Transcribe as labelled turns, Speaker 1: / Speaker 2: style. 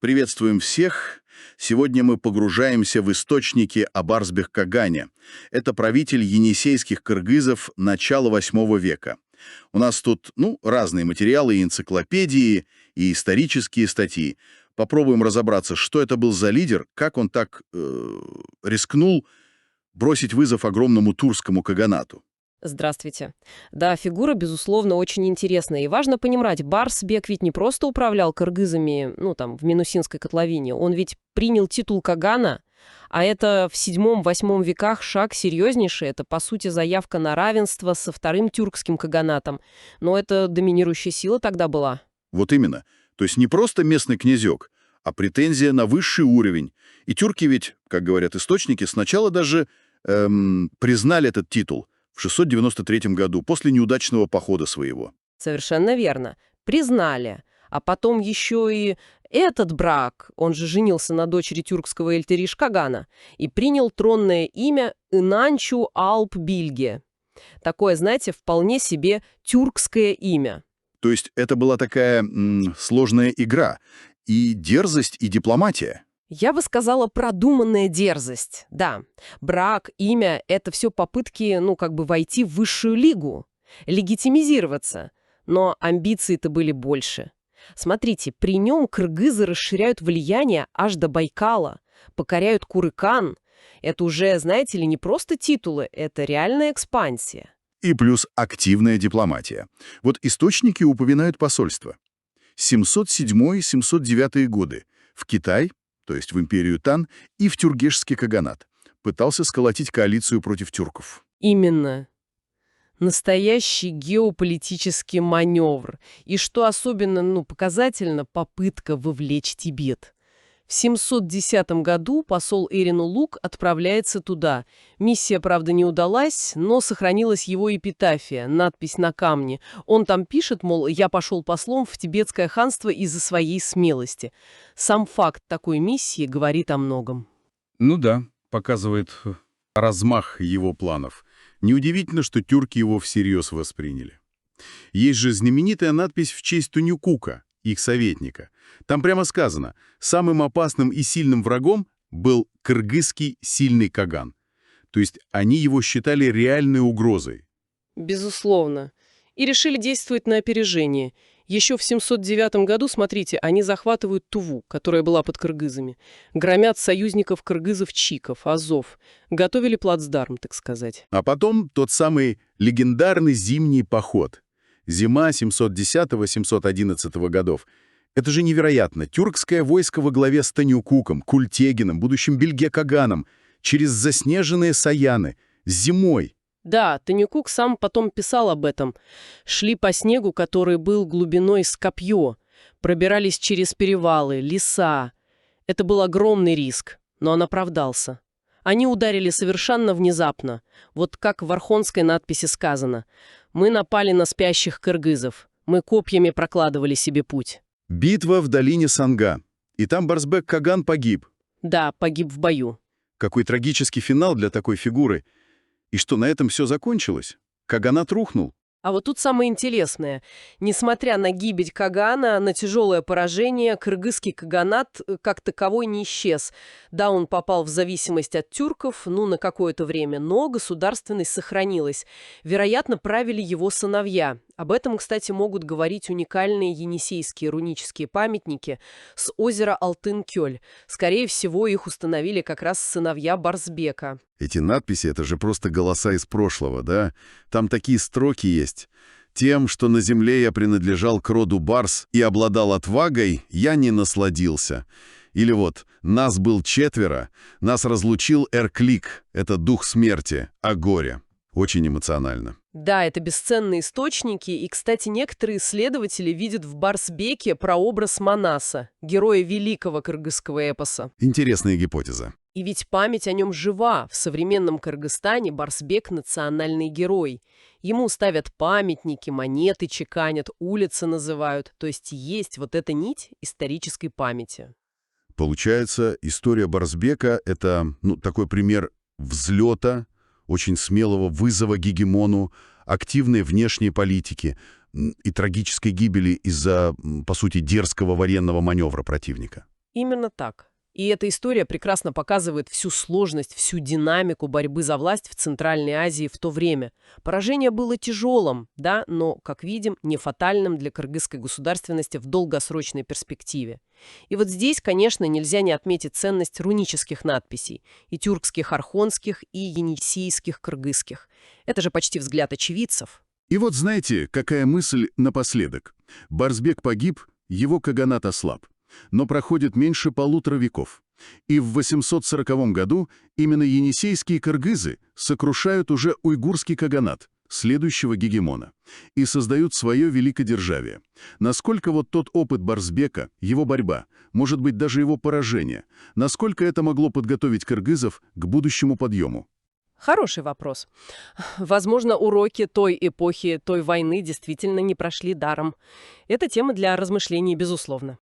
Speaker 1: Приветствуем всех! Сегодня мы погружаемся в источники о Барсбек-Кагане. Это правитель енисейских кыргызов начала VIII века. У нас тут, разные материалы и энциклопедии, и исторические статьи. Попробуем разобраться, что это был за лидер, как он так рискнул бросить вызов огромному тюркскому каганату.
Speaker 2: Здравствуйте. Да, фигура, безусловно, очень интересная. И важно понимать, Барсбек ведь не просто управлял кыргызами, в Минусинской котловине. Он ведь принял титул Кагана, а это в VII-VIII веках шаг серьезнейший. Это, по сути, заявка на равенство со вторым тюркским каганатом. Но это доминирующая сила тогда была.
Speaker 1: Вот именно. То есть не просто местный князек, а претензия на высший уровень. И тюрки ведь, как говорят источники, сначала даже признали этот титул в 693 году, после неудачного похода своего.
Speaker 2: Совершенно верно. Признали. А потом еще и этот брак, он же женился на дочери тюркского Эльтериш Кагана, и принял тронное имя Инанчу Алп Билге. Такое, знаете, вполне себе тюркское имя.
Speaker 1: То есть это была такая сложная игра. И дерзость, и дипломатия.
Speaker 2: Я бы сказала, продуманная дерзость. Да, брак, имя — это все попытки, войти в высшую лигу, легитимизироваться. Но амбиции-то были больше. Смотрите, при нем кыргызы расширяют влияние аж до Байкала, покоряют Курыкан. Это уже, знаете ли, не просто титулы, это реальная экспансия.
Speaker 1: И плюс активная дипломатия. Вот источники упоминают посольство. 707-709 годы. В Китай, то есть в империю Тан, и в тюргешский каганат. Пытался сколотить коалицию против тюрков.
Speaker 2: Именно. Настоящий геополитический маневр. И что особенно, показательно, попытка вовлечь Тибет. В 710 году посол Эрин Улуг отправляется туда. Миссия, правда, не удалась, но сохранилась его эпитафия, надпись на камне. Он там пишет, мол, «Я пошел послом в тибетское ханство из-за своей смелости». Сам факт такой миссии говорит о многом.
Speaker 1: Ну да, показывает размах его планов. Неудивительно, что тюрки его всерьез восприняли. Есть же знаменитая надпись в честь Тунюкука, их советника. Там прямо сказано, самым опасным и сильным врагом был кыргызский сильный каган. То есть они его считали реальной угрозой.
Speaker 2: Безусловно. И решили действовать на опережение. Еще в 709 году, смотрите, они захватывают Туву, которая была под кыргызами. Громят союзников кыргызов-чиков, азов. Готовили плацдарм, так сказать.
Speaker 1: А потом тот самый легендарный зимний поход. Зима 710-711 годов. Это же невероятно. Тюркское войско во главе с Танюкуком, Культегином, будущим Бельге-Каганом, через заснеженные Саяны, зимой.
Speaker 2: Да, Танюкук сам потом писал об этом. Шли по снегу, который был глубиной с копье, пробирались через перевалы, леса. Это был огромный риск, но он оправдался. Они ударили совершенно внезапно. Вот как в архонской надписи сказано. «Мы напали на спящих кыргызов. Мы копьями прокладывали себе путь».
Speaker 1: Битва в долине Санга. И там Барсбек-Каган погиб.
Speaker 2: Да, погиб в бою.
Speaker 1: Какой трагический финал для такой фигуры. И что, на этом все закончилось? Каганат рухнул?
Speaker 2: А вот тут самое интересное. Несмотря на гибель Кагана, на тяжелое поражение, кыргызский каганат как таковой не исчез. Да, он попал в зависимость от тюрков, на какое-то время, но государственность сохранилась. Вероятно, правили его сыновья. Об этом, кстати, могут говорить уникальные енисейские рунические памятники с озера Алтын-Кёль. Скорее всего, их установили как раз сыновья Барсбека.
Speaker 1: Эти надписи — это же просто голоса из прошлого, да? Там такие строки есть. «Тем, что на земле я принадлежал к роду Барс и обладал отвагой, я не насладился». Или вот «Нас был четверо, нас разлучил Эрклик, это дух смерти, а горе». Очень эмоционально.
Speaker 2: Да, это бесценные источники, и, кстати, некоторые исследователи видят в Барсбеке прообраз Манаса, героя великого кыргызского эпоса.
Speaker 1: Интересная гипотеза.
Speaker 2: И ведь память о нем жива. В современном Кыргызстане Барсбек — национальный герой. Ему ставят памятники, монеты чеканят, улицы называют. То есть вот эта нить исторической памяти.
Speaker 1: Получается, история Барсбека — это такой пример взлета, очень смелого вызова гегемону, активной внешней политики и трагической гибели из-за, по сути, дерзкого военного маневра противника.
Speaker 2: Именно так. И эта история прекрасно показывает всю сложность, всю динамику борьбы за власть в Центральной Азии в то время. Поражение было тяжелым, да, но, как видим, не фатальным для кыргызской государственности в долгосрочной перспективе. И вот здесь, конечно, нельзя не отметить ценность рунических надписей, и тюркских архонских, и енисейских кыргызских. Это же почти взгляд очевидцев.
Speaker 3: И вот знаете, какая мысль напоследок? Барсбек погиб, его каганат ослаб. Но проходит меньше 1,5 веков. И в 840 году именно енисейские кыргызы сокрушают уже уйгурский каганат, следующего гегемона, и создают свое великодержавие. Насколько вот тот опыт Барсбека, его борьба, может быть даже его поражение, насколько это могло подготовить кыргызов к будущему подъему?
Speaker 2: Хороший вопрос. Возможно, уроки той эпохи, той войны действительно не прошли даром. Это тема для размышлений, безусловно.